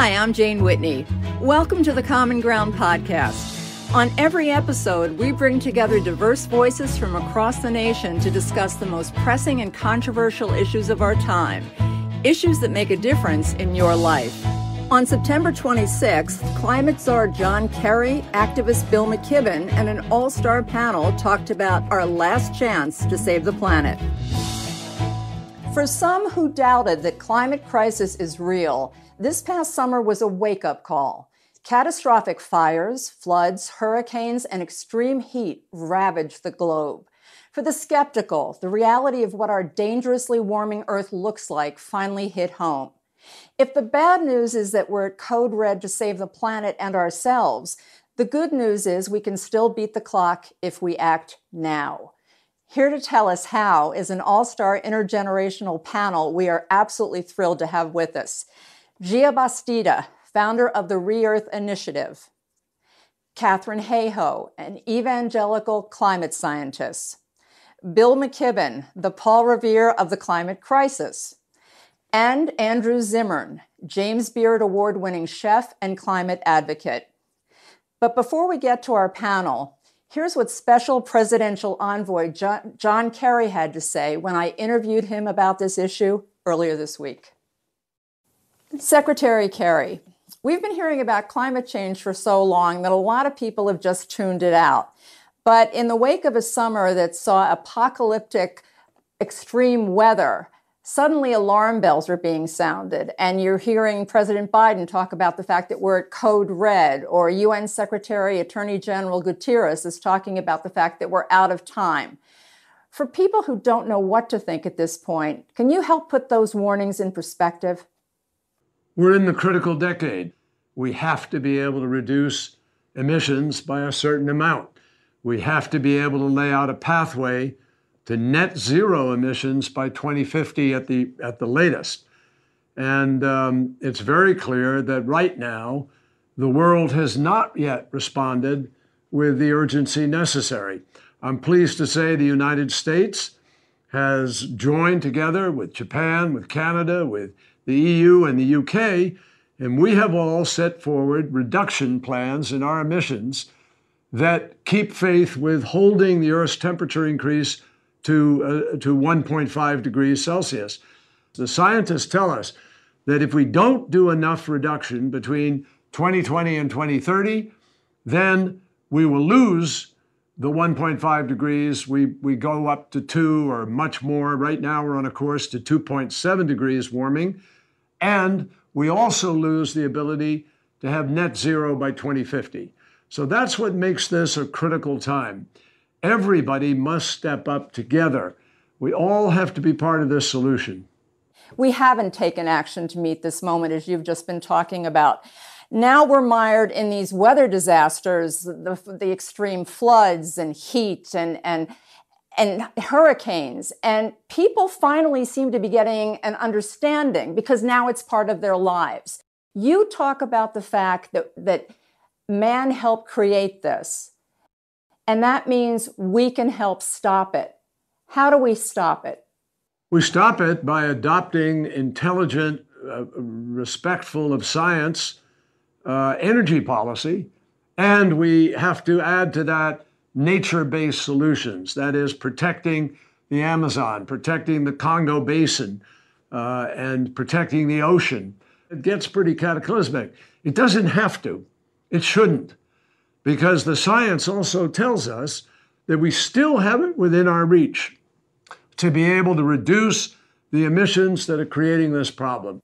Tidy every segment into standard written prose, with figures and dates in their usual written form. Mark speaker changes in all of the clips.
Speaker 1: Hi, I'm Jane Whitney. Welcome to the Common Ground podcast. On every episode, we bring together diverse voices from across the nation to discuss the most pressing and controversial issues of our time, issues that make a difference in your life. On September 26th, climate czar John Kerry, activist Bill McKibben, and an all-star panel talked about our last chance to save the planet. For some who doubted that climate crisis is real, this past summer was a wake-up call. Catastrophic fires, floods, hurricanes, and extreme heat ravaged the globe. For the skeptical, the reality of what our dangerously warming Earth looks like finally hit home. If the bad news is that we're at code red to save the planet and ourselves, the good news is we can still beat the clock if we act now. Here to tell us how is an all-star intergenerational panel we are absolutely thrilled to have with us. Gia Bastida, founder of the Re-Earth Initiative. Katharine Hayhoe, an evangelical climate scientist. Bill McKibben, the Paul Revere of the climate crisis. And Andrew Zimmern, James Beard Award-winning chef and climate advocate. But before we get to our panel, here's what Special Presidential Envoy John Kerry had to say when I interviewed him about this issue earlier this week. Secretary Kerry, we've been hearing about climate change for so long that a lot of people have just tuned it out. But in the wake of a summer that saw apocalyptic extreme weather, suddenly alarm bells are being sounded, and you're hearing President Biden talk about the fact that we're at code red, or UN Secretary Attorney General Guterres is talking about the fact that we're out of time. For people who don't know what to think at this point, can you help put those warnings in perspective?
Speaker 2: We're in the critical decade. We have to be able to reduce emissions by a certain amount. We have to be able to lay out a pathway to net zero emissions by 2050 at the latest. And it's very clear that right now, the world has not yet responded with the urgency necessary. I'm pleased to say the United States has joined together with Japan, with Canada, with the EU and the UK, and we have all set forward reduction plans in our emissions that keep faith with holding the Earth's temperature increase to 1.5 degrees Celsius. The scientists tell us that if we don't do enough reduction between 2020 and 2030, then we will lose the 1.5 degrees. We go up to 2 or much more. Right now, we're on a course to 2.7 degrees warming. And we also lose the ability to have net zero by 2050. So that's what makes this a critical time. Everybody must step up together. We all have to be part of this solution.
Speaker 1: We haven't taken action to meet this moment, as you've just been talking about. Now we're mired in these weather disasters, the extreme floods and heat and hurricanes. And people finally seem to be getting an understanding because now it's part of their lives. You talk about the fact that man helped create this. And that means we can help stop it. How do we stop it?
Speaker 2: We stop it by adopting intelligent, respectful of science, energy policy. And we have to add to that nature-based solutions. That is protecting the Amazon, protecting the Congo Basin, and protecting the ocean. It gets pretty cataclysmic. It doesn't have to. It shouldn't. Because the science also tells us that we still have it within our reach to be able to reduce the emissions that are creating this problem.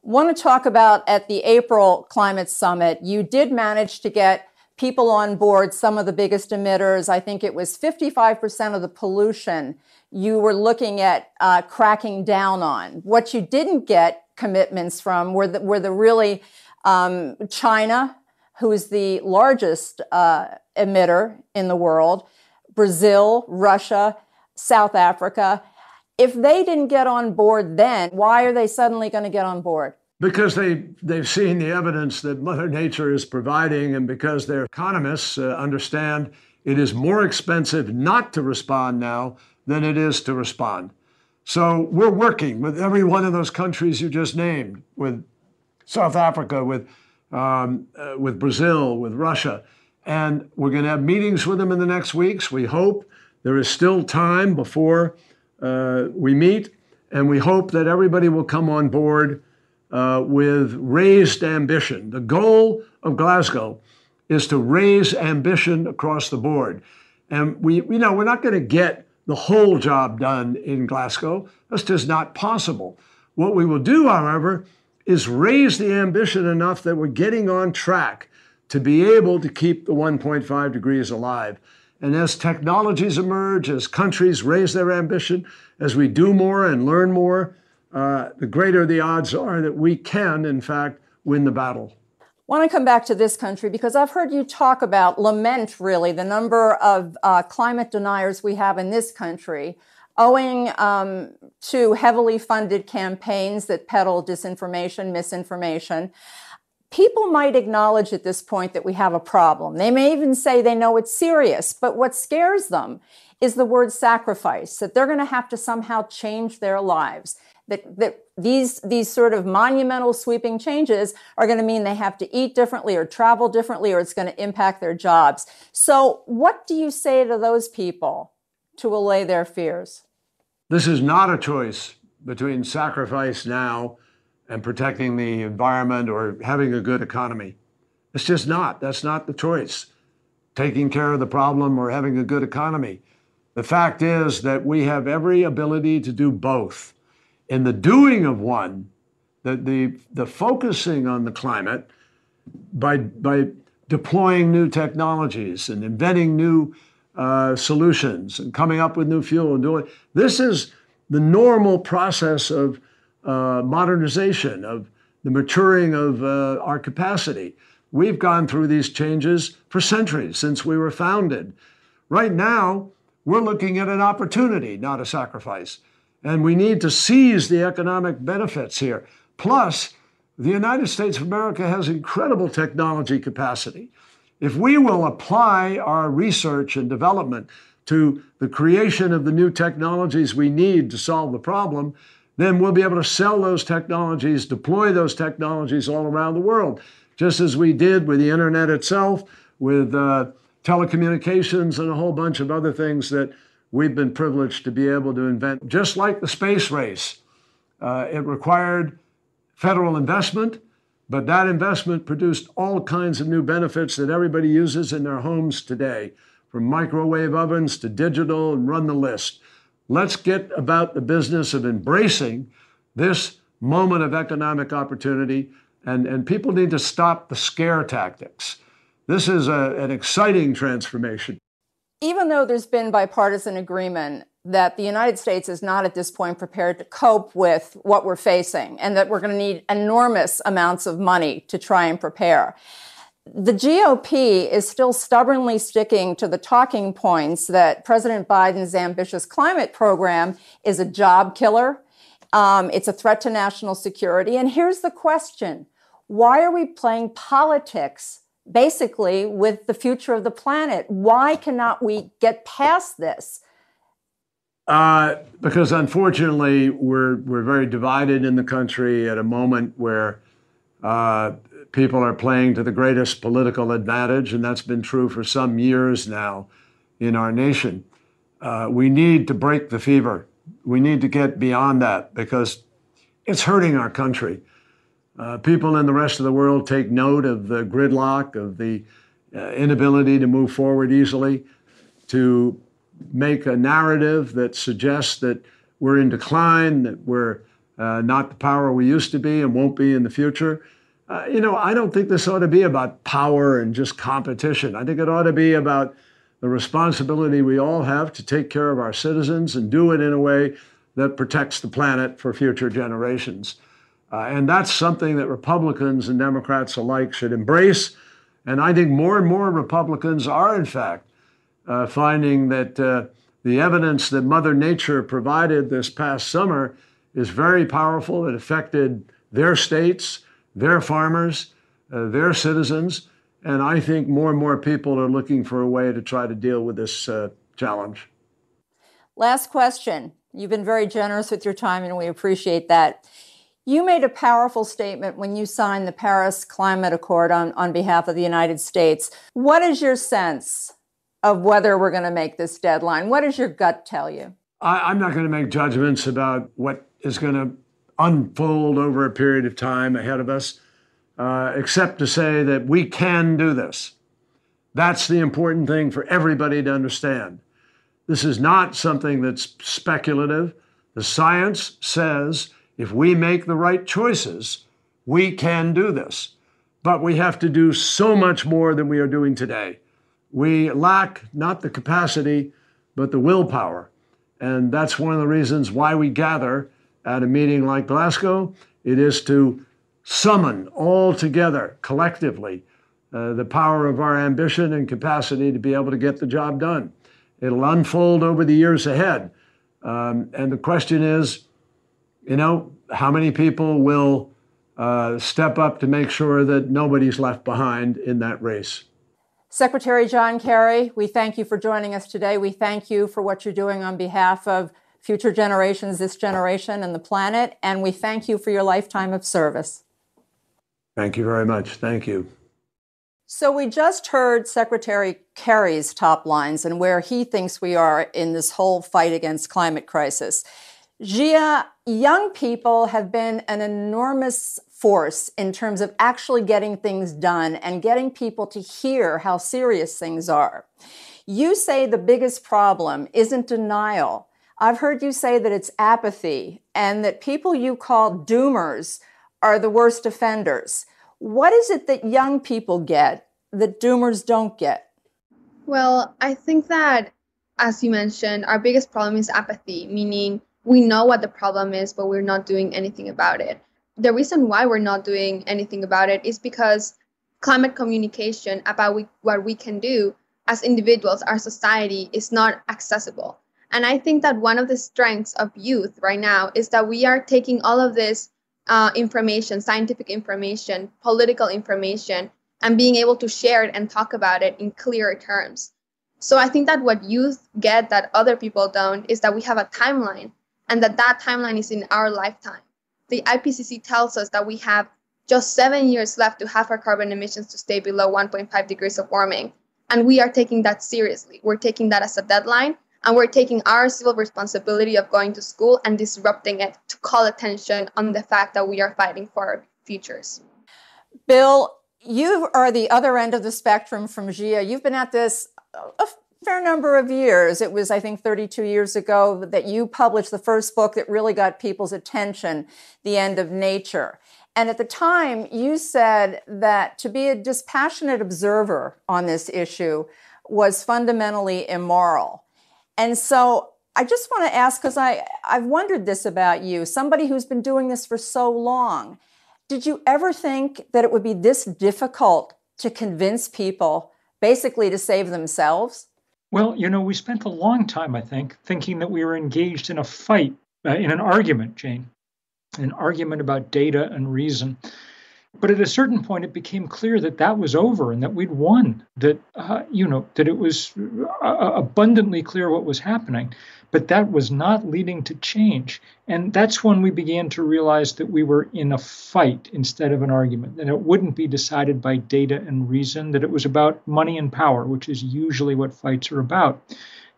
Speaker 1: Want to talk about at the April Climate Summit, you did manage to get people on board, some of the biggest emitters. I think it was 55% of the pollution you were looking at cracking down on. What you didn't get commitments from were the really China, who is the largest emitter in the world, Brazil, Russia, South Africa. If they didn't get on board then, why are they suddenly going to get on board?
Speaker 2: Because they've seen the evidence that Mother Nature is providing, and because their economists understand it is more expensive not to respond now than it is to respond. So we're working with every one of those countries you just named, with South Africa, with Brazil, with Russia. And we're going to have meetings with them in the next weeks. We hope there is still time before we meet. And we hope that everybody will come on board with raised ambition. The goal of Glasgow is to raise ambition across the board. And we're not going to get the whole job done in Glasgow. That's just not possible. What we will do, however, is raise the ambition enough that we're getting on track to be able to keep the 1.5 degrees alive. And as technologies emerge, as countries raise their ambition, as we do more and learn more, the greater the odds are that we can, in fact, win the battle.
Speaker 1: I want to come back to this country because I've heard you talk about, lament really, the number of climate deniers we have in this country, owing to heavily funded campaigns that peddle disinformation, misinformation. People might acknowledge at this point that we have a problem. They may even say they know it's serious, but what scares them is the word sacrifice, that they're going to have to somehow change their lives, that these sort of monumental sweeping changes are going to mean they have to eat differently or travel differently, or it's going to impact their jobs. So what do you say to those people to allay their fears?
Speaker 2: This is not a choice between sacrifice now and protecting the environment or having a good economy. It's just not. That's not the choice. Taking care of the problem or having a good economy. The fact is that we have every ability to do both. In the doing of one, the focusing on the climate by deploying new technologies and inventing new solutions and coming up with new fuel and doing this is the normal process of modernization, of the maturing of our capacity. We've gone through these changes for centuries since we were founded. Right now, we're looking at an opportunity, not a sacrifice. And we need to seize the economic benefits here. Plus, the United States of America has incredible technology capacity. If we will apply our research and development to the creation of the new technologies we need to solve the problem, then we'll be able to sell those technologies, deploy those technologies all around the world, just as we did with the internet itself, with telecommunications and a whole bunch of other things that we've been privileged to be able to invent. Just like the space race, it required federal investment, but that investment produced all kinds of new benefits that everybody uses in their homes today, from microwave ovens to digital, and run the list. Let's get about the business of embracing this moment of economic opportunity, and people need to stop the scare tactics. This is an exciting transformation.
Speaker 1: Even though there's been bipartisan agreement that the United States is not at this point prepared to cope with what we're facing and that we're going to need enormous amounts of money to try and prepare, the GOP is still stubbornly sticking to the talking points that President Biden's ambitious climate program is a job killer. It's a threat to national security. And here's the question. Why are we playing politics, basically, with the future of the planet? Why cannot we get past this?
Speaker 2: Because unfortunately, we're very divided in the country at a moment where people are playing to the greatest political advantage, and that's been true for some years now in our nation. We need to break the fever. We need to get beyond that because it's hurting our country. People in the rest of the world take note of the gridlock, of the inability to move forward easily, to make a narrative that suggests that we're in decline, that we're not the power we used to be and won't be in the future. I don't think this ought to be about power and just competition. I think it ought to be about the responsibility we all have to take care of our citizens and do it in a way that protects the planet for future generations. And that's something that Republicans and Democrats alike should embrace. And I think more and more Republicans are, in fact, finding that the evidence that Mother Nature provided this past summer is very powerful. It affected their states, their farmers, their citizens. And I think more and more people are looking for a way to try to deal with this challenge.
Speaker 1: Last question. You've been very generous with your time, and we appreciate that. You made a powerful statement when you signed the Paris Climate Accord on behalf of the United States. What is your sense of whether we're going to make this deadline? What does your gut tell you?
Speaker 2: I'm not going to make judgments about what is going to unfold over a period of time ahead of us, except to say that we can do this. That's the important thing for everybody to understand. This is not something that's speculative. The science says if we make the right choices, we can do this. But we have to do so much more than we are doing today. We lack not the capacity, but the willpower. And that's one of the reasons why we gather at a meeting like Glasgow. It is to summon all together collectively the power of our ambition and capacity to be able to get the job done. It'll unfold over the years ahead. And the question is, how many people will step up to make sure that nobody's left behind in that race?
Speaker 1: Secretary John Kerry, we thank you for joining us today. We thank you for what you're doing on behalf of future generations, this generation, and the planet. And we thank you for your lifetime of service.
Speaker 2: Thank you very much. Thank you.
Speaker 1: So we just heard Secretary Kerry's top lines and where he thinks we are in this whole fight against climate crisis. Gia, young people have been an enormous force in terms of actually getting things done and getting people to hear how serious things are. You say the biggest problem isn't denial. I've heard you say that it's apathy and that people you call doomers are the worst offenders. What is it that young people get that doomers don't get?
Speaker 3: Well, I think that, as you mentioned, our biggest problem is apathy, meaning we know what the problem is, but we're not doing anything about it. The reason why we're not doing anything about it is because climate communication about what we can do as individuals, our society, is not accessible. And I think that one of the strengths of youth right now is that we are taking all of this information, scientific information, political information, and being able to share it and talk about it in clearer terms. So I think that what youth get that other people don't is that we have a timeline, and that timeline is in our lifetime. The IPCC tells us that we have just 7 years left to have our carbon emissions to stay below 1.5 degrees of warming. And we are taking that seriously. We're taking that as a deadline, and we're taking our civil responsibility of going to school and disrupting it to call attention on the fact that we are fighting for our futures.
Speaker 1: Bill, you are the other end of the spectrum from Gia. You've been at this a fair number of years. It was, I think, 32 years ago that you published the first book that really got people's attention, The End of Nature. And at the time, you said that to be a dispassionate observer on this issue was fundamentally immoral. And so I just want to ask, because I've wondered this about you, somebody who's been doing this for so long. Did you ever think that it would be this difficult to convince people basically to save themselves?
Speaker 4: Well, we spent a long time, I think, thinking that we were engaged in a fight, in an argument, Jane, an argument about data and reason. But at a certain point, it became clear that that was over and that we'd won, that, that it was abundantly clear what was happening, but that was not leading to change. And that's when we began to realize that we were in a fight instead of an argument, and it wouldn't be decided by data and reason, that it was about money and power, which is usually what fights are about.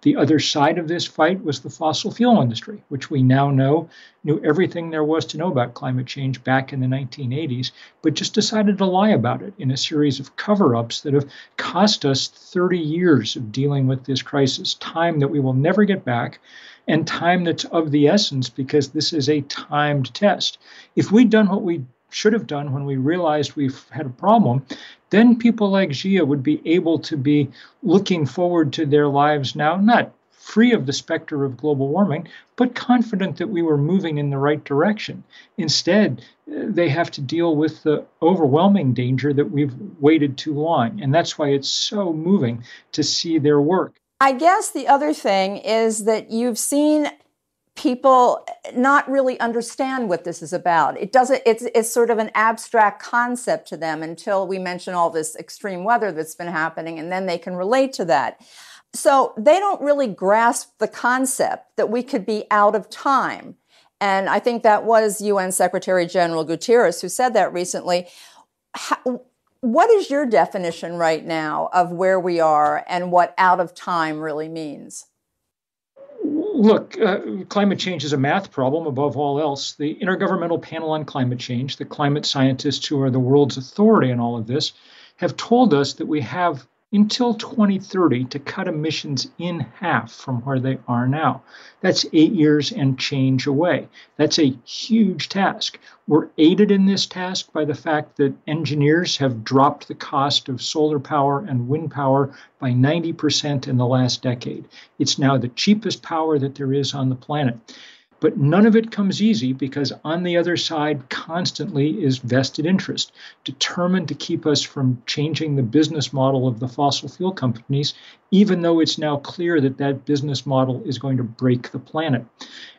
Speaker 4: The other side of this fight was the fossil fuel industry, which we now know knew everything there was to know about climate change back in the 1980s, but just decided to lie about it in a series of cover-ups that have cost us 30 years of dealing with this crisis, time that we will never get back, and time that's of the essence because this is a timed test. If we'd done what we should have done when we realized we've had a problem, then people like Gia would be able to be looking forward to their lives now, not free of the specter of global warming, but confident that we were moving in the right direction. Instead, they have to deal with the overwhelming danger that we've waited too long. And that's why it's so moving to see their work.
Speaker 1: I guess the other thing is that you've seen people not really understand what this is about. It's sort of an abstract concept to them until we mention all this extreme weather that's been happening, and then they can relate to that. So they don't really grasp the concept that we could be out of time And I think that was UN Secretary General Guterres who said that recently. What is your definition right now of where we are and what out of time really means?
Speaker 4: Look, climate change is a math problem above all else. The Intergovernmental Panel on Climate Change, the climate scientists who are the world's authority on all of this, have told us that we have until 2030 to cut emissions in half from where they are now. That's 8 years and change away. That's a huge task. We're aided in this task by the fact that engineers have dropped the cost of solar power and wind power by 90% in the last decade. It's now the cheapest power that there is on the planet. But none of it comes easy because on the other side constantly is vested interest, determined to keep us from changing the business model of the fossil fuel companies, even though it's now clear that that business model is going to break the planet.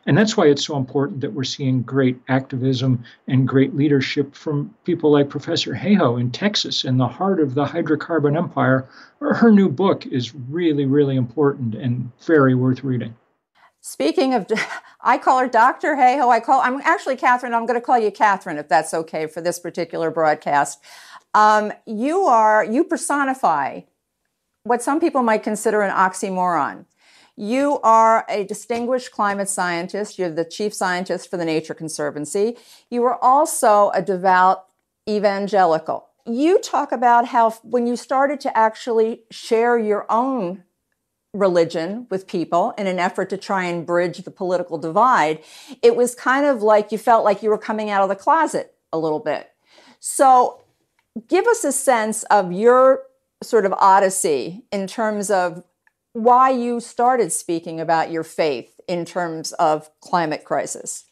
Speaker 4: And that's why it's so important that we're seeing great activism and great leadership from people like Professor Hayhoe in Texas, in the heart of the hydrocarbon empire. Her new book is really, really important and very worth reading.
Speaker 1: Speaking of, I call her Dr. Hayhoe. I'm actually Catherine. I'm going to call you Catherine if that's okay for this particular broadcast. You personify what some people might consider an oxymoron. You are a distinguished climate scientist. You're the chief scientist for the Nature Conservancy. You are also a devout evangelical. You talk about how when you started to actually share your own religion with people in an effort to try and bridge the political divide, it was kind of like you felt like you were coming out of the closet a little bit. So give us a sense of your sort of odyssey in terms of why you started speaking about your faith in terms of climate crisis.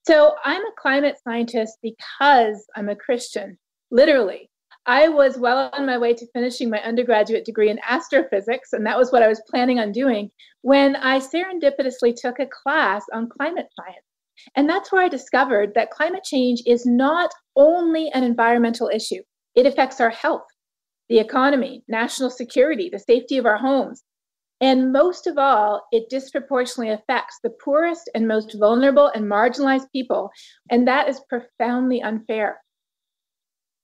Speaker 5: So I'm a climate scientist because I'm a Christian, literally. I was well on my way to finishing my undergraduate degree in astrophysics, and that was what I was planning on doing, when I serendipitously took a class on climate science. And that's where I discovered that climate change is not only an environmental issue. It affects our health, the economy, national security, the safety of our homes. And most of all, it disproportionately affects the poorest and most vulnerable and marginalized people, and that is profoundly unfair.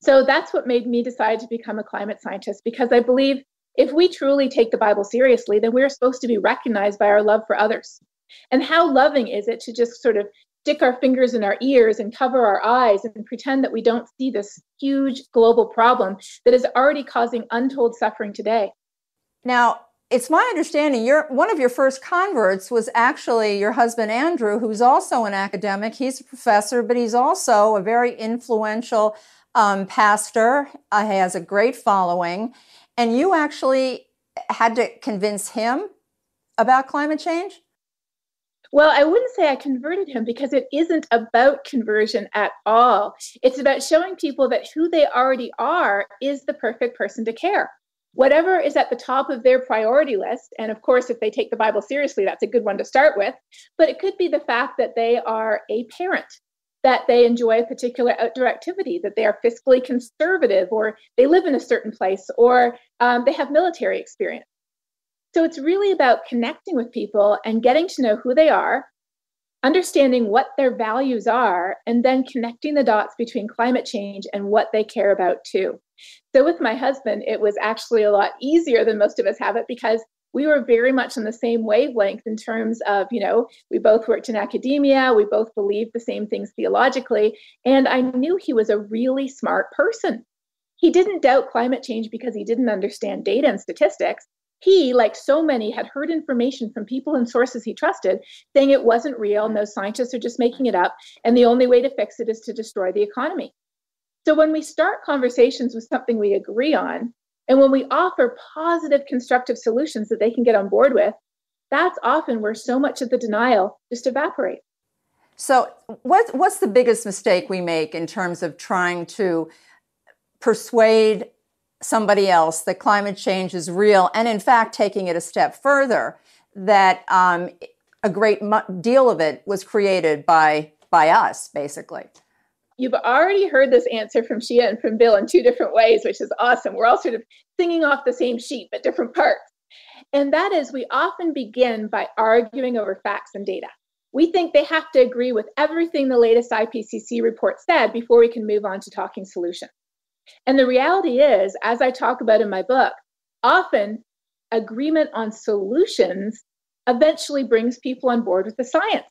Speaker 5: So that's what made me decide to become a climate scientist, because I believe if we truly take the Bible seriously, then we're supposed to be recognized by our love for others. And how loving is it to just sort of stick our fingers in our ears and cover our eyes and pretend that we don't see this huge global problem that is already causing untold suffering today?
Speaker 1: Now, it's my understanding one of your first converts was actually your husband, Andrew, who's also an academic. He's a professor, but he's also a very influential pastor. He has a great following. And you actually had to convince him about climate change?
Speaker 5: Well, I wouldn't say I converted him, because it isn't about conversion at all. It's about showing people that who they already are is the perfect person to care. Whatever is at the top of their priority list, and of course, if they take the Bible seriously, that's a good one to start with, but it could be the fact that they are a parent, that they enjoy a particular outdoor activity, that they are fiscally conservative, or they live in a certain place, or they have military experience. So it's really about connecting with people and getting to know who they are, understanding what their values are, and then connecting the dots between climate change and what they care about too. So with my husband, it was actually a lot easier than most of us have it, because we were very much on the same wavelength in terms of, we both worked in academia, we both believed the same things theologically, and I knew he was a really smart person. He didn't doubt climate change because he didn't understand data and statistics. He, like so many, had heard information from people and sources he trusted saying it wasn't real, and those scientists are just making it up, and the only way to fix it is to destroy the economy. So when we start conversations with something we agree on, and when we offer positive, constructive solutions that they can get on board with, that's often where so much of the denial just evaporates.
Speaker 1: So what's the biggest mistake we make in terms of trying to persuade somebody else that climate change is real, and in fact, taking it a step further, that a great deal of it was created by us, basically?
Speaker 5: You've already heard this answer from Shia and from Bill in two different ways, which is awesome. We're all sort of singing off the same sheet, but different parts. And that is, we often begin by arguing over facts and data. We think they have to agree with everything the latest IPCC report said before we can move on to talking solutions. And the reality is, as I talk about in my book, often agreement on solutions eventually brings people on board with the science.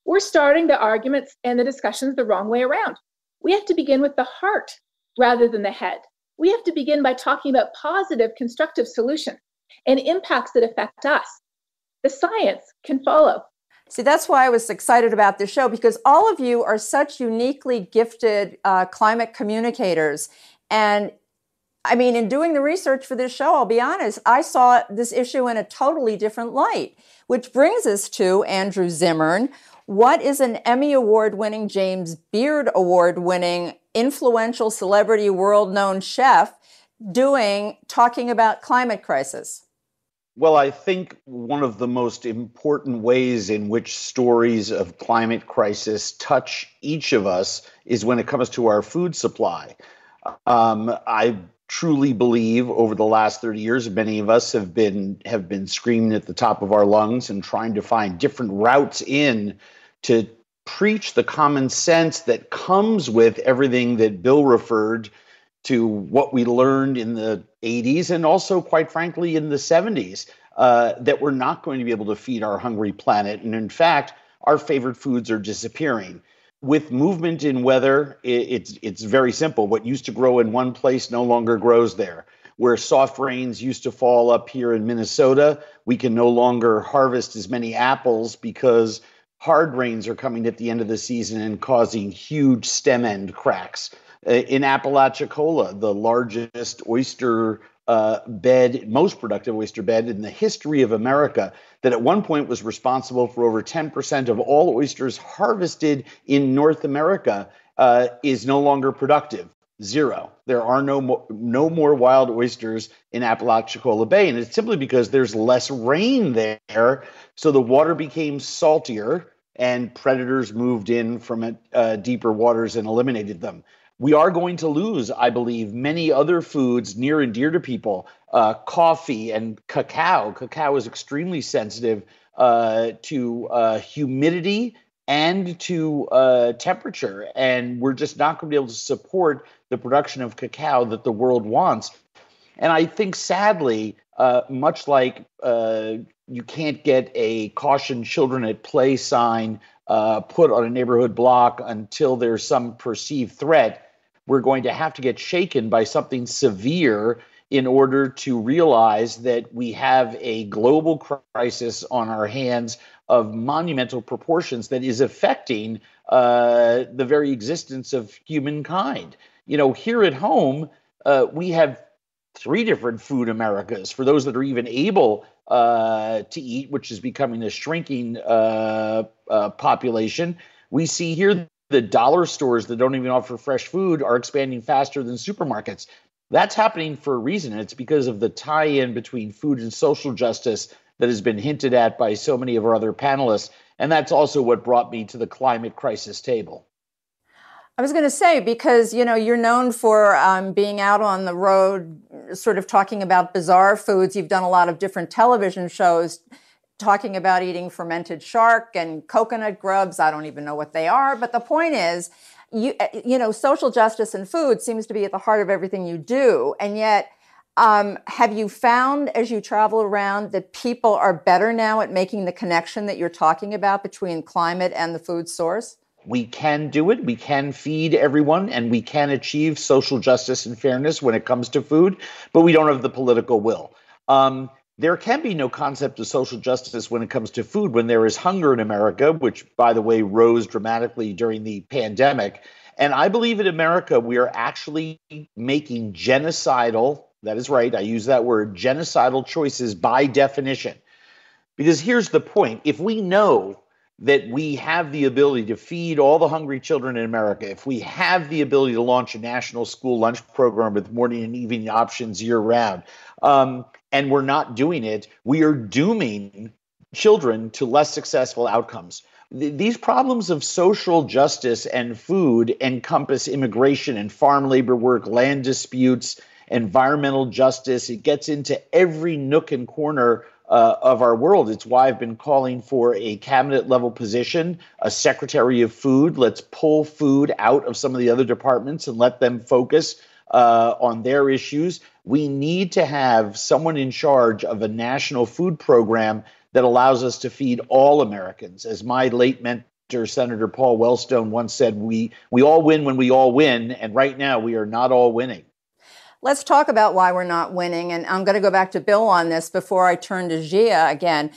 Speaker 5: We're starting the arguments and the discussions the wrong way around. We have to begin with the heart rather than the head. We have to begin by talking about positive, constructive solutions and impacts that affect us. The science can follow.
Speaker 1: See, that's why I was excited about this show, because all of you are such uniquely gifted climate communicators. And I mean, in doing the research for this show, I'll be honest, I saw this issue in a totally different light, which brings us to Andrew Zimmern. What is an Emmy Award-winning, James Beard Award-winning, influential celebrity, world-known chef doing talking about climate crisis?
Speaker 6: Well, I think one of the most important ways in which stories of climate crisis touch each of us is when it comes to our food supply. I truly believe over the last 30 years, many of us have been screaming at the top of our lungs and trying to find different routes in to preach the common sense that comes with everything that Bill referred to, what we learned in the 80s and also, quite frankly, in the 70s, that we're not going to be able to feed our hungry planet. And in fact, our favorite foods are disappearing. With movement in weather, it's very simple. What used to grow in one place no longer grows there. Where soft rains used to fall up here in Minnesota, we can no longer harvest as many apples because hard rains are coming at the end of the season and causing huge stem end cracks. In Apalachicola, the largest oyster bed, most productive oyster bed in the history of America, that at one point was responsible for over 10% of all oysters harvested in North America, is no longer productive. Zero. There are no more wild oysters in Apalachicola Bay, and it's simply because there's less rain there, so the water became saltier, and predators moved in from deeper waters and eliminated them. We are going to lose, I believe, many other foods near and dear to people, coffee and cacao. Cacao is extremely sensitive to humidity and to temperature, and we're just not going to be able to support the production of cacao that the world wants. And I think, sadly, much like you can't get a caution children at play sign put on a neighborhood block until there's some perceived threat, we're going to have to get shaken by something severe in order to realize that we have a global crisis on our hands of monumental proportions that is affecting the very existence of humankind. You know, here at home, we have 3 different food Americas for those that are even able to eat, which is becoming a shrinking population. We see here the dollar stores that don't even offer fresh food are expanding faster than supermarkets. That's happening for a reason. And it's because of the tie-in between food and social justice that has been hinted at by so many of our other panelists. And that's also what brought me to the climate crisis table.
Speaker 1: I was going to say, because, you know, you're known for being out on the road, sort of talking about bizarre foods. You've done a lot of different television shows talking about eating fermented shark and coconut grubs. I don't even know what they are. But the point is, you know, social justice and food seems to be at the heart of everything you do. And yet, have you found as you travel around that people are better now at making the connection that you're talking about between climate and the food source?
Speaker 6: We can do it. We can feed everyone, and we can achieve social justice and fairness when it comes to food, but we don't have the political will. There can be no concept of social justice when it comes to food when there is hunger in America, which, by the way, rose dramatically during the pandemic. And I believe in America, we are actually making genocidal, that is right, I use that word, genocidal choices by definition. Because here's the point. If we know that we have the ability to feed all the hungry children in America, if we have the ability to launch a national school lunch program with morning and evening options year-round, and we're not doing it, we are dooming children to less successful outcomes. These problems of social justice and food encompass immigration and farm labor work, land disputes, environmental justice. It gets into every nook and corner of our world. It's why I've been calling for a cabinet level position, a secretary of food. Let's pull food out of some of the other departments and let them focus on their issues. We need to have someone in charge of a national food program that allows us to feed all Americans. As my late mentor, Senator Paul Wellstone, once said, we all win when we all win, and right now we are not all winning.
Speaker 1: Let's talk about why we're not winning, and I'm going to go back to Bill on this before I turn to Gia again.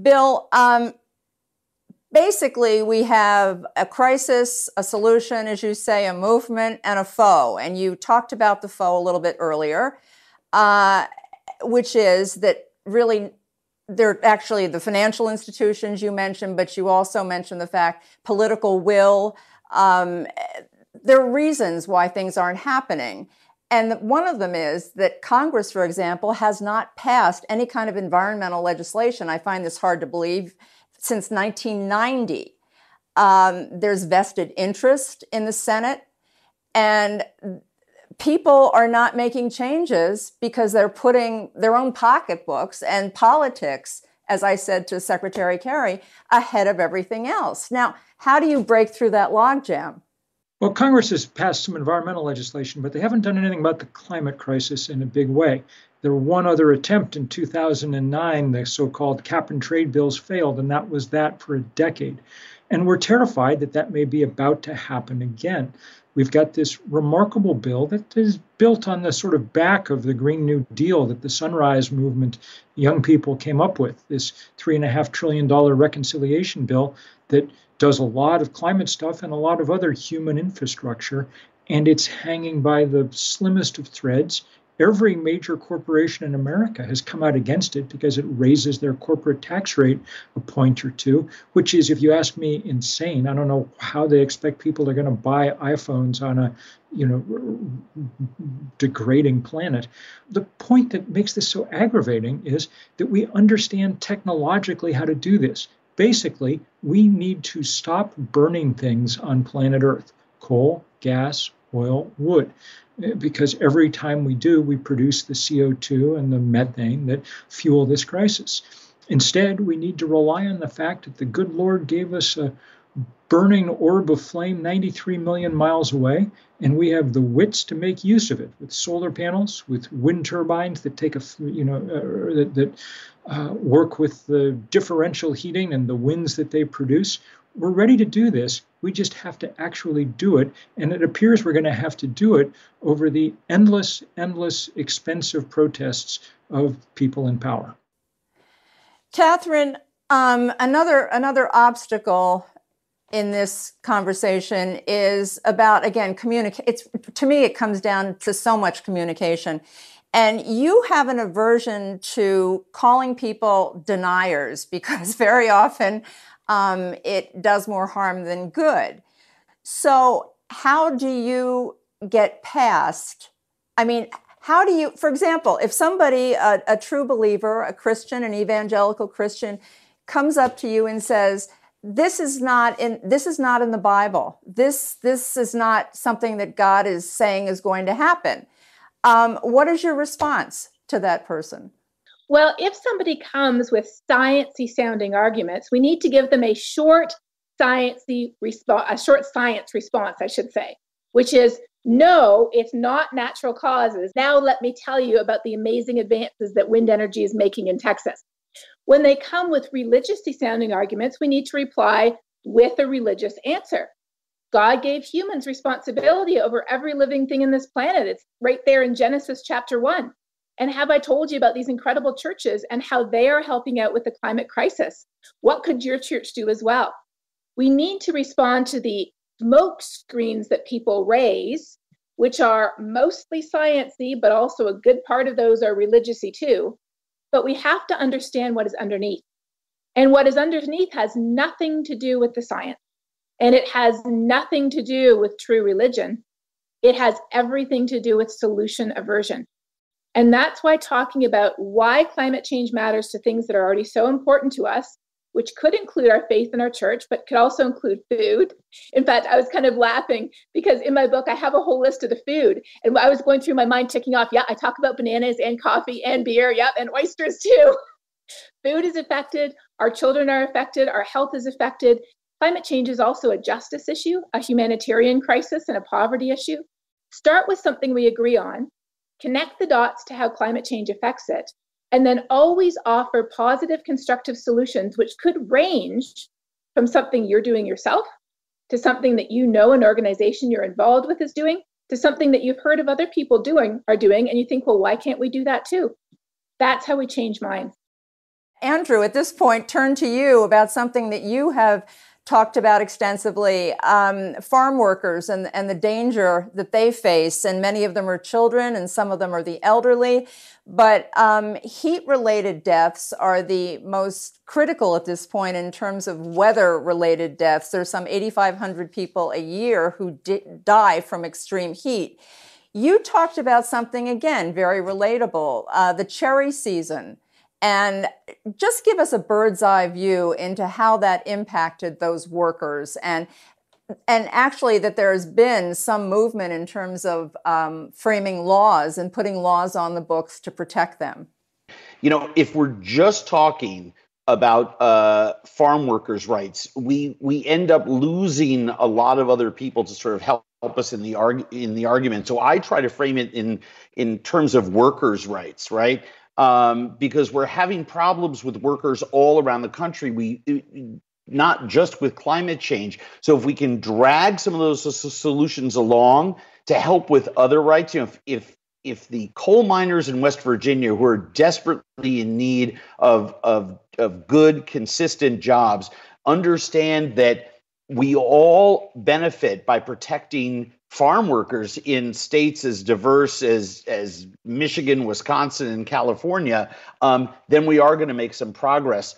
Speaker 1: Bill, basically we have a crisis, a solution, as you say, a movement, and a foe, and you talked about the foe a little bit earlier, which is that really they're actually the financial institutions you mentioned, but you also mentioned the fact political will. There are reasons why things aren't happening. And one of them is that Congress, for example, has not passed any kind of environmental legislation. I find this hard to believe, since 1990. There's vested interest in the Senate, and people are not making changes because they're putting their own pocketbooks and politics, as I said to Secretary Kerry, ahead of everything else. Now, how do you break through that logjam?
Speaker 4: Well, Congress has passed some environmental legislation, but they haven't done anything about the climate crisis in a big way. There was one other attempt in 2009, the so-called cap and trade bills failed, and that was that for a decade. And we're terrified that that may be about to happen again. We've got this remarkable bill that is built on the sort of back of the Green New Deal that the Sunrise Movement young people came up with, this $3.5 trillion reconciliation bill that does a lot of climate stuff and a lot of other human infrastructure, and it's hanging by the slimmest of threads. Every major corporation in America has come out against it because it raises their corporate tax rate a point or two, which is, if you ask me, insane. I don't know how they expect people are going to buy iPhones on a, degrading planet. The point that makes this so aggravating is that we understand technologically how to do this. Basically, we need to stop burning things on planet Earth: coal, gas, oil, wood. Because every time we do, we produce the CO2 and the methane that fuel this crisis. Instead, we need to rely on the fact that the good Lord gave us a burning orb of flame 93 million miles away, and we have the wits to make use of it with solar panels, with wind turbines that take work with the differential heating and the winds that they produce. We're ready to do this. We just have to actually do it. And it appears we're going to have to do it over the endless, expensive protests of people in power.
Speaker 1: Catherine, another obstacle in this conversation is about, again, to me, it comes down to so much communication. And you have an aversion to calling people deniers because very often it does more harm than good. So how do you get past, how do you, for example, if somebody, a true believer, a Christian, an evangelical Christian, comes up to you and says, this is not in the Bible. This is not something that God is saying is going to happen. What is your response to that person?
Speaker 5: Well, if somebody comes with sciencey sounding arguments, we need to give them a short science response, I should say, which is, no, it's not natural causes. Now let me tell you about the amazing advances that wind energy is making in Texas. When they come with religiously sounding arguments, we need to reply with a religious answer. God gave humans responsibility over every living thing in this planet. It's right there in Genesis chapter 1. And have I told you about these incredible churches and how they are helping out with the climate crisis? What could your church do as well? We need to respond to the smoke screens that people raise, which are mostly sciencey, but also a good part of those are religiousy too. But we have to understand what is underneath. And what is underneath has nothing to do with the science. And it has nothing to do with true religion. It has everything to do with solution aversion. And that's why talking about why climate change matters to things that are already so important to us, which could include our faith in our church, but could also include food. In fact, I was kind of laughing because in my book, I have a whole list of the food. And I was going through my mind ticking off, I talk about bananas and coffee and beer, and oysters too. Food is affected, our children are affected, our health is affected. Climate change is also a justice issue, a humanitarian crisis, and a poverty issue. Start with something we agree on, connect the dots to how climate change affects it, and then always offer positive, constructive solutions, which could range from something you're doing yourself to something that you know an organization you're involved with is doing, to something that you've heard of other people are doing, and you think, well, why can't we do that too? That's how we change minds.
Speaker 1: Andrew, at this point, turn to you about something that you have talked about extensively, farm workers and the danger that they face. And many of them are children and some of them are the elderly. But heat-related deaths are the most critical at this point in terms of weather-related deaths. There's some 8,500 people a year who die from extreme heat. You talked about something, again, very relatable, the cherry season. And just give us a bird's eye view into how that impacted those workers and actually that there's been some movement in terms of framing laws and putting laws on the books to protect them.
Speaker 6: You know, if we're just talking about farm workers' rights, we end up losing a lot of other people to sort of help us in the argument. So I try to frame it in terms of workers' rights, right? Because we're having problems with workers all around the country. Not just with climate change. So if we can drag some of those solutions along to help with other rights, you know, if the coal miners in West Virginia who are desperately in need of good, consistent jobs understand that we all benefit by protecting farm workers in states as diverse as Michigan, Wisconsin, and California, then we are going to make some progress.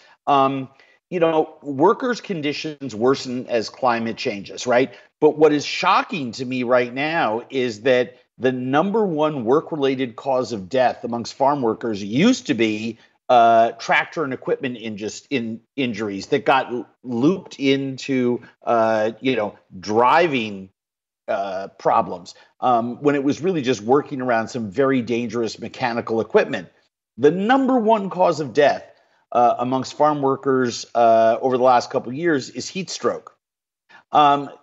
Speaker 6: You know, workers' conditions worsen as climate changes, right? But what is shocking to me right now is that the number one work-related cause of death amongst farm workers used to be tractor and equipment injuries that got looped into, driving problems when it was really just working around some very dangerous mechanical equipment. The number one cause of death amongst farm workers over the last couple of years is heat stroke.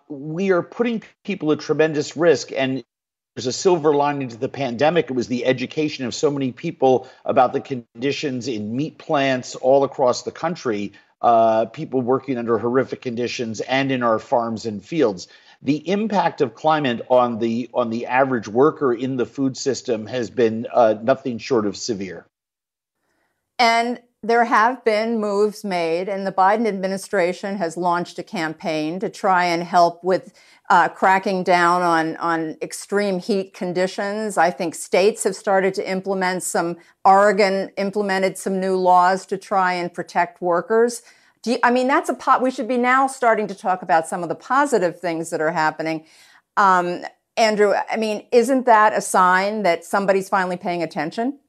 Speaker 6: We are putting people at tremendous risk, and there's a silver lining to the pandemic. It was the education of so many people about the conditions in meat plants all across the country, people working under horrific conditions, and in our farms and fields. The impact of climate on the average worker in the food system has been nothing short of severe.
Speaker 1: And there have been moves made, and the Biden administration has launched a campaign to try and help with cracking down on extreme heat conditions. I think states have started to implement some. Oregon implemented some new laws to try and protect workers. That's we should be now starting to talk about some of the positive things that are happening. Andrew, isn't that a sign that somebody's finally paying attention?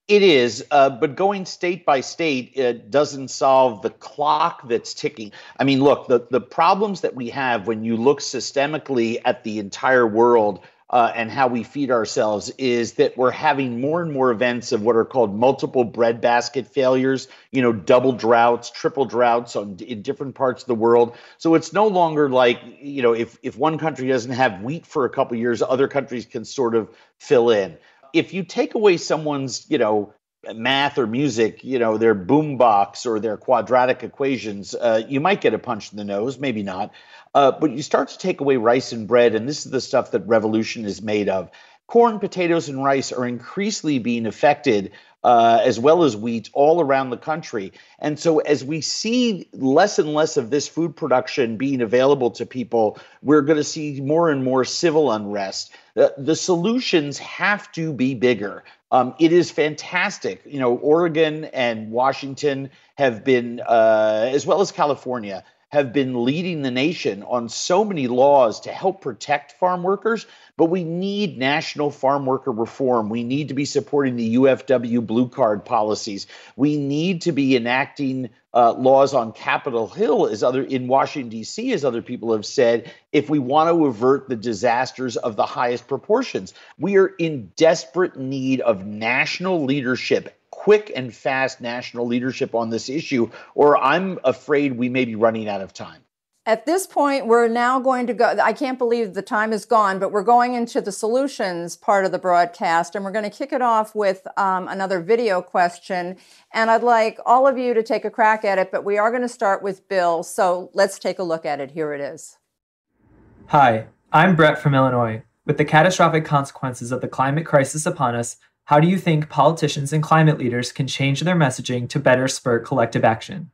Speaker 6: It is, but going state by state doesn't solve the clock that's ticking. I mean, look, the problems that we have when you look systemically at the entire world and how we feed ourselves is that we're having more and more events of what are called multiple breadbasket failures, double droughts, triple droughts in different parts of the world. So it's no longer like, if one country doesn't have wheat for a couple of years, other countries can sort of fill in. If you take away someone's, math or music, their boombox or their quadratic equations, you might get a punch in the nose, maybe not. But you start to take away rice and bread, and this is the stuff that revolution is made of. Corn, potatoes, and rice are increasingly being affected, as well as wheat, all around the country. And so as we see less and less of this food production being available to people, we're going to see more and more civil unrest. The solutions have to be bigger. It is fantastic. Oregon and Washington have been, as well as California, have been leading the nation on so many laws to help protect farm workers, but we need national farm worker reform. We need to be supporting the UFW blue card policies. We need to be enacting laws on Capitol Hill in Washington, D.C., as other people have said, if we want to avert the disasters of the highest proportions. We are in desperate need of national leadership quick and fast national leadership on this issue, or I'm afraid we may be running out of time.
Speaker 1: At this point, we're now going to go, I can't believe the time is gone, but we're going into the solutions part of the broadcast, and we're going to kick it off with another video question. And I'd like all of you to take a crack at it, but we are going to start with Bill. So let's take a look at it. Here it is.
Speaker 7: Hi, I'm Brett from Illinois. With the catastrophic consequences of the climate crisis upon us, how do you think politicians and climate leaders can change their messaging to better spur collective action?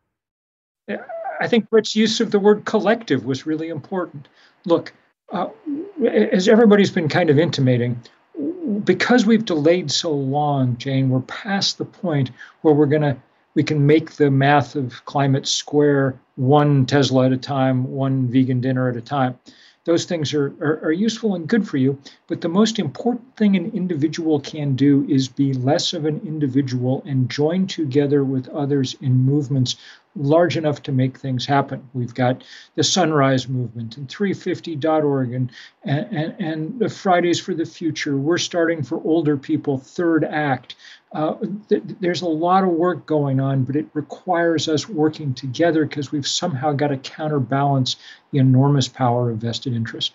Speaker 4: Yeah. I think Brett's use of the word collective was really important. Look, as everybody's been kind of intimating, because we've delayed so long, Jane, we're past the point where we can make the math of climate square, one Tesla at a time, one vegan dinner at a time. Those things are useful and good for you, but the most important thing an individual can do is be less of an individual and join together with others in movements large enough to make things happen. We've got the Sunrise Movement and 350.org and the Fridays for the Future. We're starting for older people, Third Act. There's a lot of work going on, but it requires us working together because we've somehow got to counterbalance the enormous power of vested interest.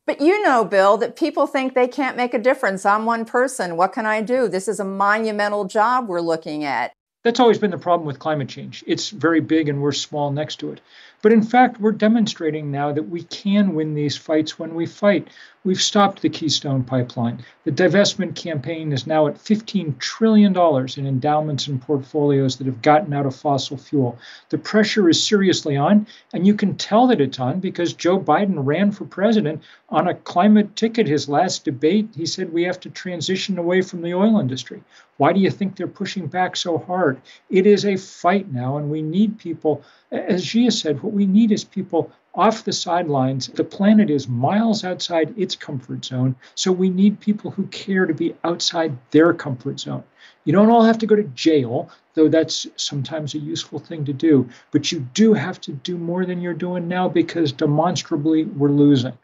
Speaker 1: But you know, Bill, that people think they can't make a difference. I'm one person. What can I do? This is a monumental job we're looking at.
Speaker 4: That's always been the problem with climate change. It's very big and we're small next to it. But in fact, we're demonstrating now that we can win these fights when we fight. We've stopped the Keystone Pipeline. The divestment campaign is now at $15 trillion in endowments and portfolios that have gotten out of fossil fuel. The pressure is seriously on, and you can tell that it's on because Joe Biden ran for president on a climate ticket. His last debate, he said we have to transition away from the oil industry. Why do you think they're pushing back so hard? It is a fight now, and we need people, as Gia said, what we need is people off the sidelines. The planet is miles outside its comfort zone, so we need people who care to be outside their comfort zone. You don't all have to go to jail, though that's sometimes a useful thing to do, but you do have to do more than you're doing now because demonstrably we're losing.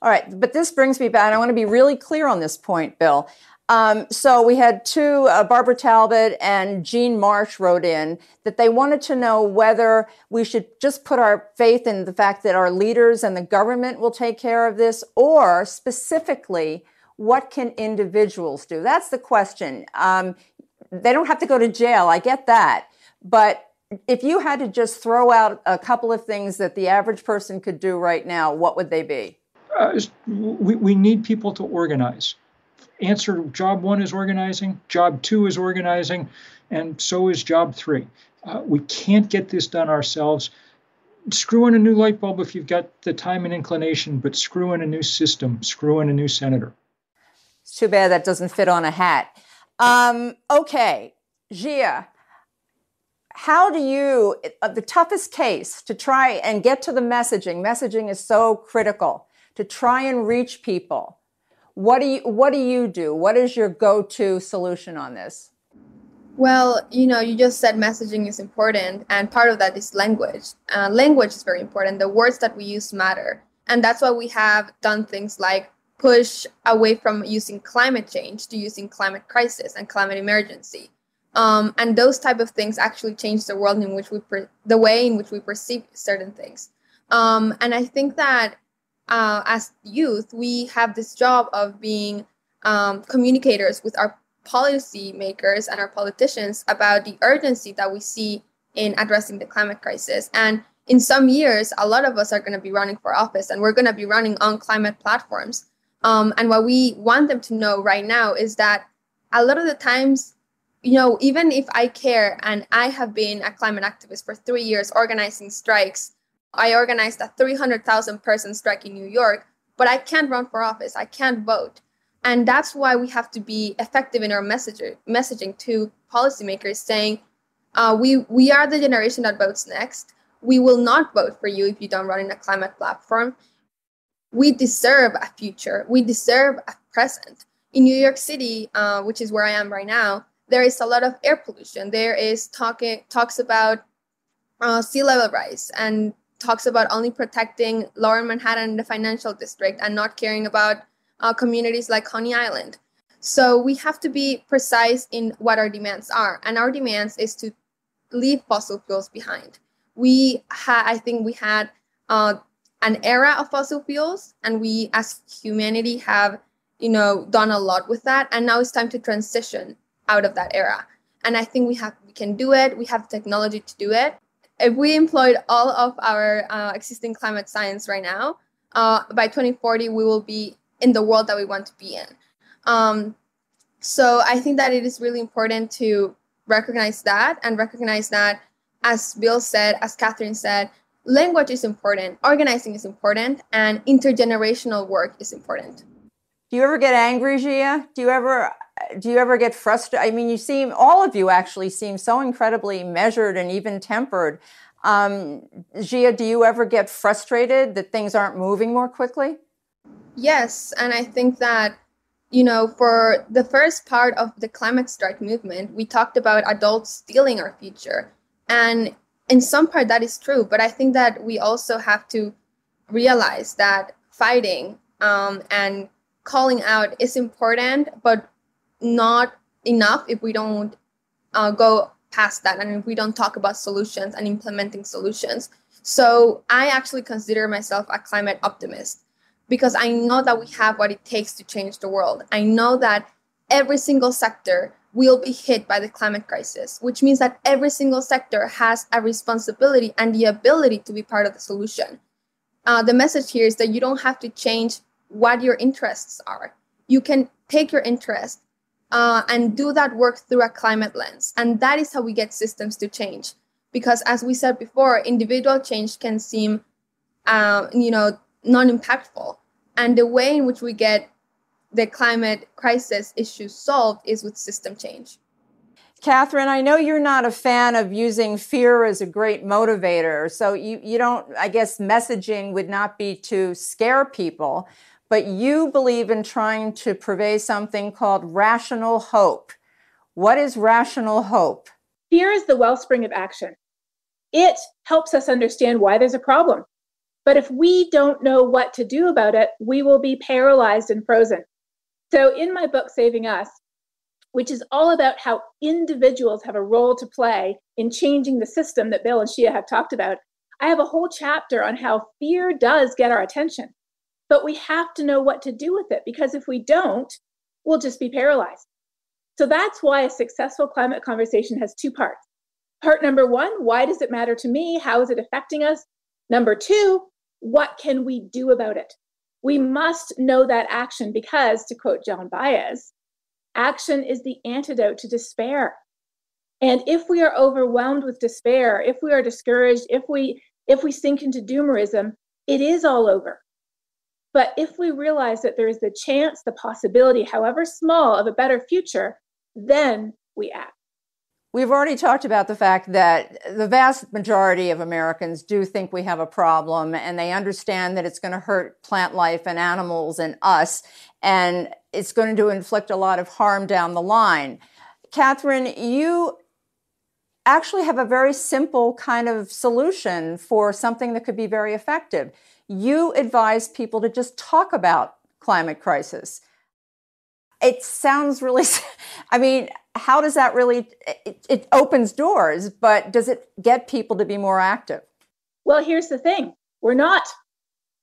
Speaker 1: All right, but this brings me back. I want to be really clear on this point, Bill. So we had two, Barbara Talbot and Jean Marsh wrote in that they wanted to know whether we should just put our faith in the fact that our leaders and the government will take care of this, or specifically, what can individuals do? That's the question. They don't have to go to jail. I get that. But if you had to just throw out a couple of things that the average person could do right now, what would they be?
Speaker 4: We need people to organize. Answer job one is organizing, job two is organizing, and so is job three. We can't get this done ourselves. Screw in a new light bulb if you've got the time and inclination, but screw in a new system, screw in a new senator.
Speaker 1: It's too bad that doesn't fit on a hat. Okay, Gia, how do you, the toughest case to try and get to the messaging is so critical, to try and reach people. What do you do? What is your go-to solution on this?
Speaker 3: Well, you just said messaging is important, and part of that is language. Language is very important. The words that we use matter. And that's why we have done things like push away from using climate change to using climate crisis and climate emergency. And those type of things actually change the world in which the way in which we perceive certain things. And I think that as youth, we have this job of being communicators with our policy makers and our politicians about the urgency that we see in addressing the climate crisis. And in some years, a lot of us are going to be running for office, and we're going to be running on climate platforms. And what we want them to know right now is that a lot of the times, even if I care and I have been a climate activist for 3 years organizing strikes, I organized a 300,000 person strike in New York, but I can't run for office. I can't vote. And that's why we have to be effective in our messaging to policymakers, saying, we are the generation that votes next. We will not vote for you if you don't run in a climate platform. We deserve a future. We deserve a present. In New York City, which is where I am right now, there is a lot of air pollution. There is talks about sea level rise, and talks about only protecting Lower Manhattan and the financial district and not caring about communities like Coney Island. So we have to be precise in what our demands are. And our demands is to leave fossil fuels behind. I think we had an era of fossil fuels, and we as humanity have, done a lot with that. And now it's time to transition out of that era. And I think we can do it. We have technology to do it. If we employed all of our existing climate science right now, by 2040, we will be in the world that we want to be in. So I think that it is really important to recognize that, as Bill said, as Catherine said, language is important, organizing is important, and intergenerational work is important.
Speaker 1: Do you ever get angry, Gia? Do you ever get frustrated? I mean, all of you actually seem so incredibly measured and even tempered. Gia, do you ever get frustrated that things aren't moving more quickly?
Speaker 3: Yes, and I think that, for the first part of the climate strike movement, we talked about adults stealing our future. And in some part that is true, but I think that we also have to realize that fighting and calling out is important, but not enough if we don't go past that and if we don't talk about solutions and implementing solutions. So I actually consider myself a climate optimist because I know that we have what it takes to change the world. I know that every single sector will be hit by the climate crisis, which means that every single sector has a responsibility and the ability to be part of the solution. The message here is that you don't have to change what your interests are. You can take your interest and do that work through a climate lens. And that is how we get systems to change. Because as we said before, individual change can seem, non-impactful. And the way in which we get the climate crisis issue solved is with system change.
Speaker 1: Catherine, I know you're not a fan of using fear as a great motivator. So you don't, I guess messaging would not be to scare people, but you believe in trying to purvey something called rational hope. What is rational hope?
Speaker 5: Fear is the wellspring of action. It helps us understand why there's a problem. But if we don't know what to do about it, we will be paralyzed and frozen. So in my book, Saving Us, which is all about how individuals have a role to play in changing the system that Bill and Shia have talked about, I have a whole chapter on how fear does get our attention. But we have to know what to do with it, because if we don't, we'll just be paralyzed. So that's why a successful climate conversation has two parts. Part number one, why does it matter to me? How is it affecting us? Number two, what can we do about it? We must know that action because, to quote John Baez, action is the antidote to despair. And if we are overwhelmed with despair, if we are discouraged, if we sink into doomerism, it is all over. But if we realize that there is the chance, the possibility, however small, of a better future, then we act.
Speaker 1: We've already talked about the fact that the vast majority of Americans do think we have a problem, and they understand that it's going to hurt plant life and animals and us, and it's going to inflict a lot of harm down the line. Catherine, you actually have a very simple kind of solution for something that could be very effective. You advise people to just talk about climate crisis. It sounds really, how does that really, it opens doors, but does it get people to be more active?
Speaker 5: Well, here's the thing. We're not.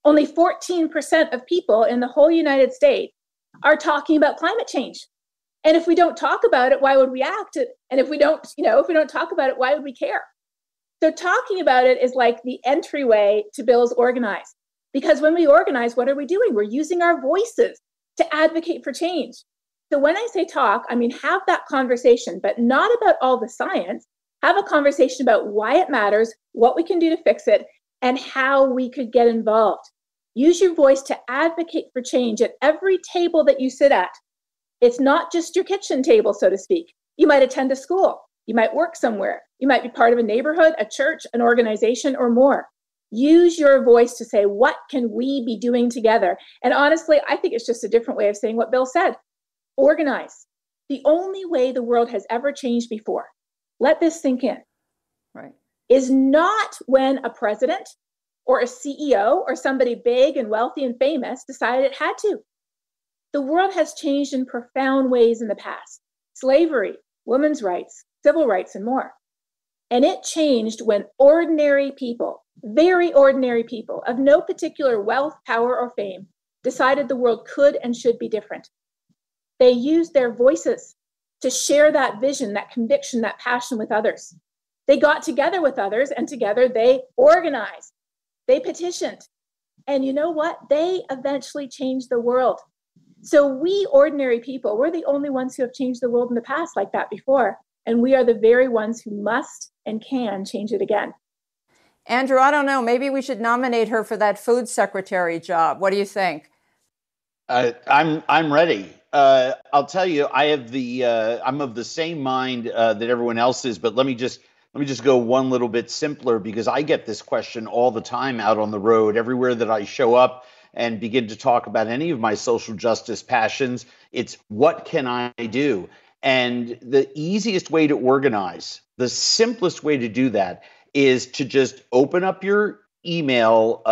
Speaker 5: Only 14% of people in the whole United States are talking about climate change. And if we don't talk about it, why would we act? And if we don't talk about it, why would we care? So talking about it is like the entryway to Bill's organize. Because when we organize, what are we doing? We're using our voices to advocate for change. So when I say talk, I mean have that conversation, but not about all the science. Have a conversation about why it matters, what we can do to fix it, and how we could get involved. Use your voice to advocate for change at every table that you sit at. It's not just your kitchen table, so to speak. You might attend a school. You might work somewhere. You might be part of a neighborhood, a church, an organization, or more. Use your voice to say, what can we be doing together? And honestly, I think it's just a different way of saying what Bill said. Organize. The only way the world has ever changed before, let this sink in,
Speaker 1: right,
Speaker 5: is not when a president or a CEO or somebody big and wealthy and famous decided it had to. The world has changed in profound ways in the past. Slavery, women's rights, civil rights, and more. And it changed when ordinary people, very ordinary people of no particular wealth, power, or fame, decided the world could and should be different. They used their voices to share that vision, that conviction, that passion with others. They got together with others, and together they organized, they petitioned. And you know what? They eventually changed the world. So we ordinary people, we're the only ones who have changed the world in the past like that before. And we are the very ones who must and can change it again.
Speaker 1: Andrew, I don't know. Maybe we should nominate her for that food secretary job. What do you think?
Speaker 6: I'm ready. I'll tell you, I'm of the same mind that everyone else is. But let me just go one little bit simpler, because I get this question all the time out on the road. Everywhere that I show up and begin to talk about any of my social justice passions, it's what can I do? And the easiest way to organize, the simplest way to do that, is to just open up your email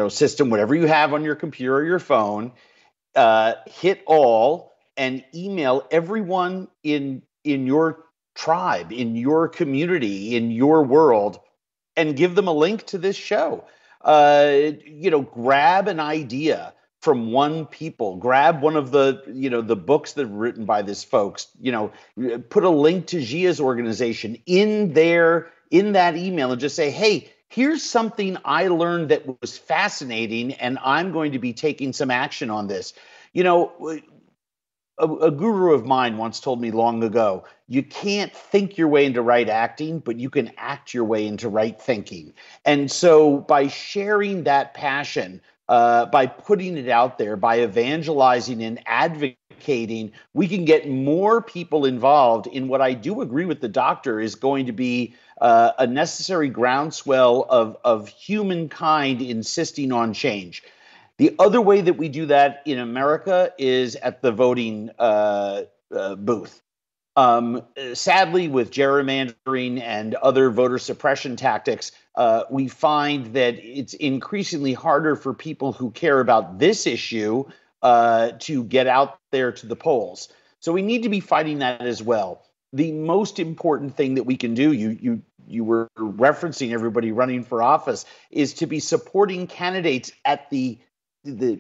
Speaker 6: system, whatever you have on your computer or your phone, hit all, and email everyone in your tribe, in your community, in your world, and give them a link to this show. Grab an idea from one people, grab one of the books that are written by this folks, put a link to Gia's organization in that email and just say, hey, here's something I learned that was fascinating, and I'm going to be taking some action on this. A guru of mine once told me long ago, you can't think your way into right acting, but you can act your way into right thinking. And so by sharing that passion, by putting it out there, by evangelizing and advocating, we can get more people involved in what I do agree with the doctor is going to be a necessary groundswell of humankind insisting on change. The other way that we do that in America is at the voting booth. Sadly, with gerrymandering and other voter suppression tactics, we find that it's increasingly harder for people who care about this issue to get out there to the polls. So we need to be fighting that as well. The most important thing that we can do, you were referencing everybody running for office, is to be supporting candidates at the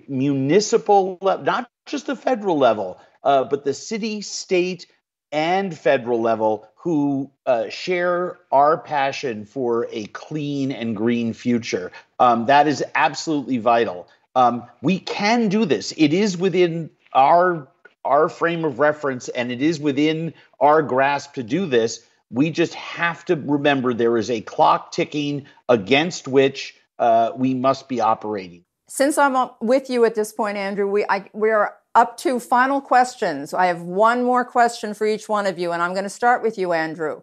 Speaker 6: municipal level, not just the federal level, but the city, state, and federal level, who share our passion for a clean and green future. That is absolutely vital. We can do this. It is within our frame of reference, and it is within our grasp to do this. We just have to remember there is a clock ticking against which we must be operating.
Speaker 1: Since I'm with you at this point, Andrew, we are up to final questions. I have one more question for each one of you, and I'm going to start with you, Andrew.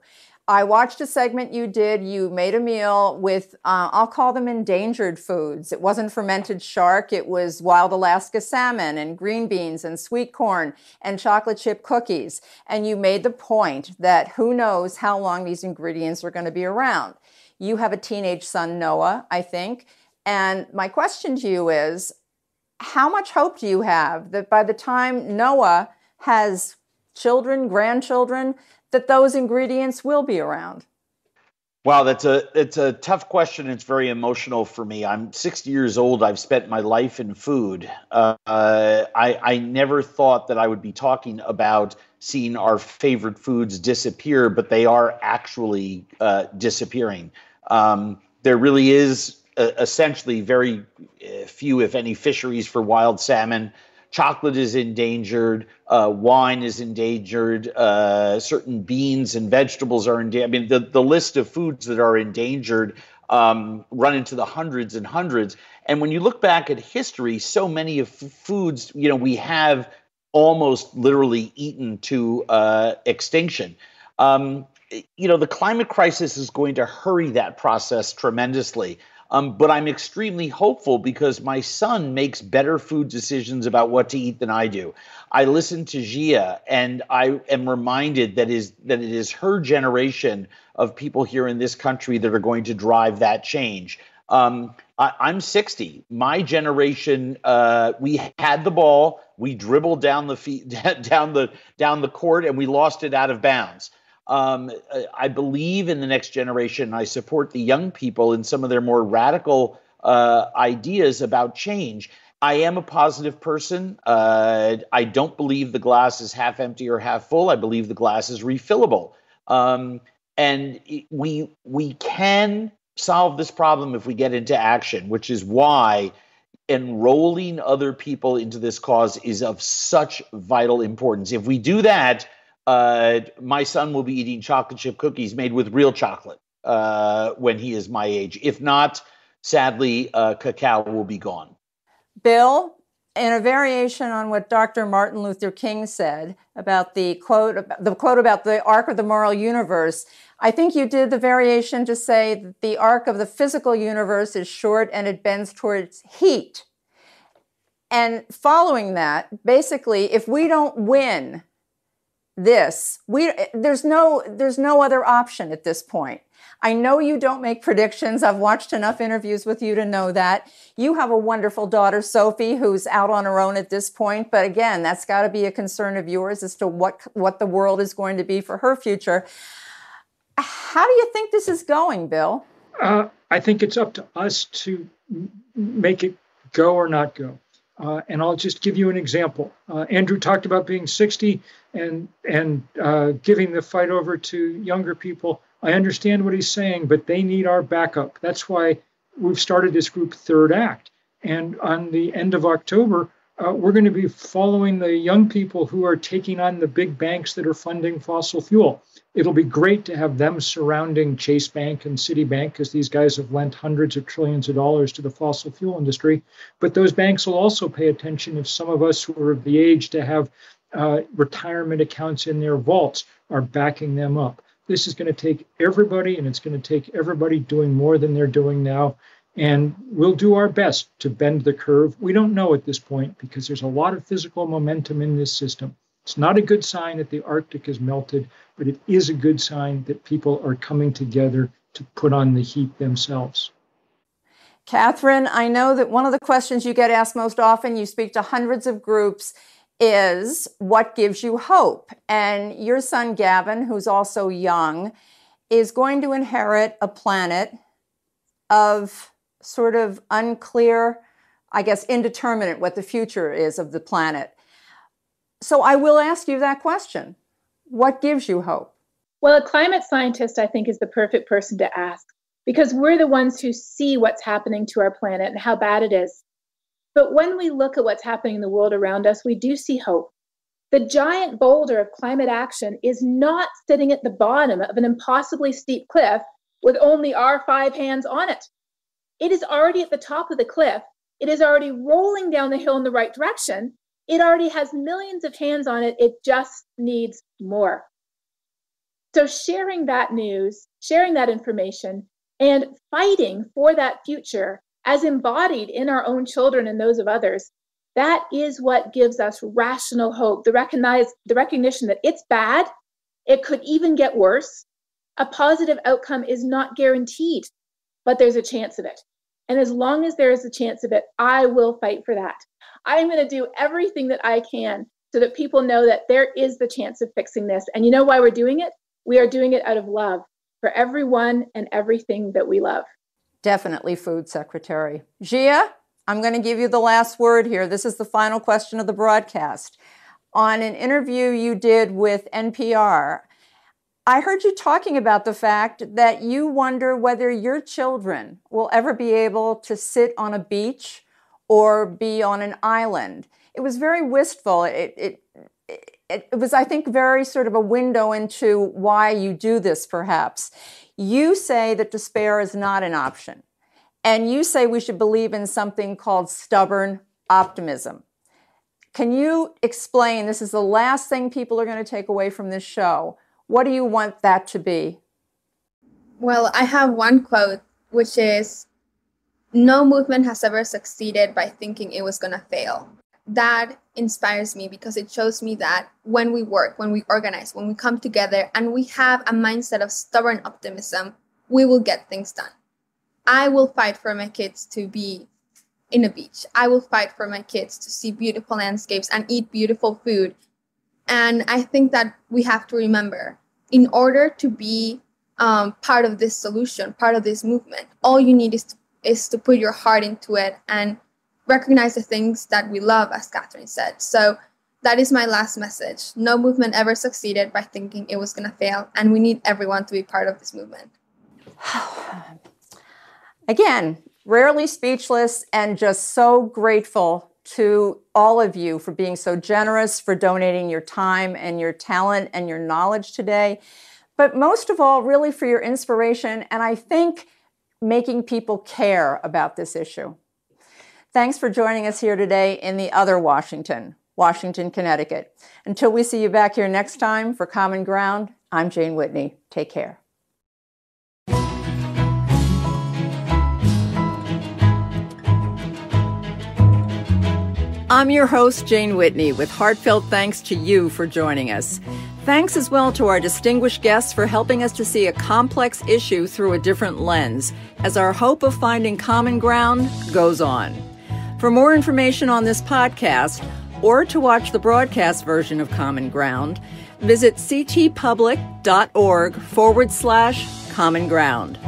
Speaker 1: I watched a segment you did. You made a meal with, I'll call them endangered foods. It wasn't fermented shark. It was wild Alaska salmon and green beans and sweet corn and chocolate chip cookies. And you made the point that who knows how long these ingredients are going to be around. You have a teenage son, Noah, I think. And my question to you is, how much hope do you have that by the time Noah has children, grandchildren, that those ingredients will be around?
Speaker 6: Wow, it's a tough question. It's very emotional for me. I'm 60 years old. I've spent my life in food. I never thought that I would be talking about seeing our favorite foods disappear, but they are actually disappearing. There really is essentially very few, if any, fisheries for wild salmon. Chocolate is endangered. Wine is endangered. Certain beans and vegetables are endangered. I mean, the list of foods that are endangered run into the hundreds and hundreds. And when you look back at history, so many of foods, we have almost literally eaten to extinction. The climate crisis is going to hurry that process tremendously. But I'm extremely hopeful because my son makes better food decisions about what to eat than I do. I listen to Gia, and I am reminded that it is her generation of people here in this country that are going to drive that change. I'm 60. My generation, we had the ball, we dribbled down the down the court, and we lost it out of bounds. I believe in the next generation. I support the young people in some of their more radical ideas about change. I am a positive person. I don't believe the glass is half empty or half full. I believe the glass is refillable. And we can solve this problem if we get into action, which is why enrolling other people into this cause is of such vital importance. If we do that, my son will be eating chocolate chip cookies made with real chocolate when he is my age. If not, sadly, cacao will be gone.
Speaker 1: Bill, in a variation on what Dr. Martin Luther King said about the quote about the arc of the moral universe, I think you did the variation to say that the arc of the physical universe is short and it bends towards heat. And following that, basically, if we don't win this, there's no other option at this point. I know you don't make predictions. I've watched enough interviews with you to know that. You have a wonderful daughter, Sophie, who's out on her own at this point. But again, that's got to be a concern of yours as to what the world is going to be for her future. How do you think this is going, Bill?
Speaker 4: I think it's up to us to make it go or not go. And I'll just give you an example. Andrew talked about being 60 and giving the fight over to younger people. I understand what he's saying, but they need our backup. That's why we've started this group Third Act. And on the end of October, we're going to be following the young people who are taking on the big banks that are funding fossil fuel. It'll be great to have them surrounding Chase Bank and Citibank, because these guys have lent hundreds of trillions of dollars to the fossil fuel industry. But those banks will also pay attention if some of us who are of the age to have retirement accounts in their vaults are backing them up. This is going to take everybody, and it's going to take everybody doing more than they're doing now. And we'll do our best to bend the curve. We don't know at this point because there's a lot of physical momentum in this system. It's not a good sign that the Arctic has melted, but it is a good sign that people are coming together to put on the heat themselves.
Speaker 1: Catherine, I know that one of the questions you get asked most often, you speak to hundreds of groups, is what gives you hope? And your son, Gavin, who's also young, is going to inherit a planet of sort of unclear, I guess, indeterminate what the future is of the planet. So I will ask you that question. What gives you hope?
Speaker 5: Well, a climate scientist, I think, is the perfect person to ask, because we're the ones who see what's happening to our planet and how bad it is. But when we look at what's happening in the world around us, we do see hope. The giant boulder of climate action is not sitting at the bottom of an impossibly steep cliff with only our 5 hands on it. It is already at the top of the cliff. It is already rolling down the hill in the right direction. It already has millions of hands on it. It just needs more. So sharing that news, sharing that information, and fighting for that future as embodied in our own children and those of others, that is what gives us rational hope, the recognition that it's bad, it could even get worse. A positive outcome is not guaranteed, but there's a chance of it. And as long as there is a chance of it, I will fight for that. I'm going to do everything that I can so that people know that there is the chance of fixing this. And you know why we're doing it? We are doing it out of love for everyone and everything that we love.
Speaker 1: Definitely Food Secretary. Gia, I'm going to give you the last word here. This is the final question of the broadcast. On an interview you did with NPR, I heard you talking about the fact that you wonder whether your children will ever be able to sit on a beach or be on an island. It was very wistful. It was, I think, very sort of a window into why you do this, perhaps. You say that despair is not an option. And you say we should believe in something called stubborn optimism. Can you explain, this is the last thing people are going to take away from this show, what do you want that to be?
Speaker 3: Well, I have one quote, which is, "No movement has ever succeeded by thinking it was going to fail." That inspires me because it shows me that when we work, when we organize, when we come together and we have a mindset of stubborn optimism, we will get things done. I will fight for my kids to be in a beach. I will fight for my kids to see beautiful landscapes and eat beautiful food. And I think that we have to remember, in order to be part of this solution, part of this movement, all you need is to put your heart into it and recognize the things that we love, as Catherine said. So that is my last message. No movement ever succeeded by thinking it was going to fail, and we need everyone to be part of this movement.
Speaker 1: Again, rarely speechless, and just so grateful to all of you for being so generous, for donating your time and your talent and your knowledge today. But most of all, really for your inspiration, and I think making people care about this issue. Thanks for joining us here today in the other Washington, Connecticut. Until we see you back here next time for Common Ground, I'm Jane Whitney. Take care. I'm your host, Jane Whitney, with heartfelt thanks to you for joining us. Thanks as well to our distinguished guests for helping us to see a complex issue through a different lens, as our hope of finding common ground goes on. For more information on this podcast, or to watch the broadcast version of Common Ground, visit ctpublic.org/Common Ground.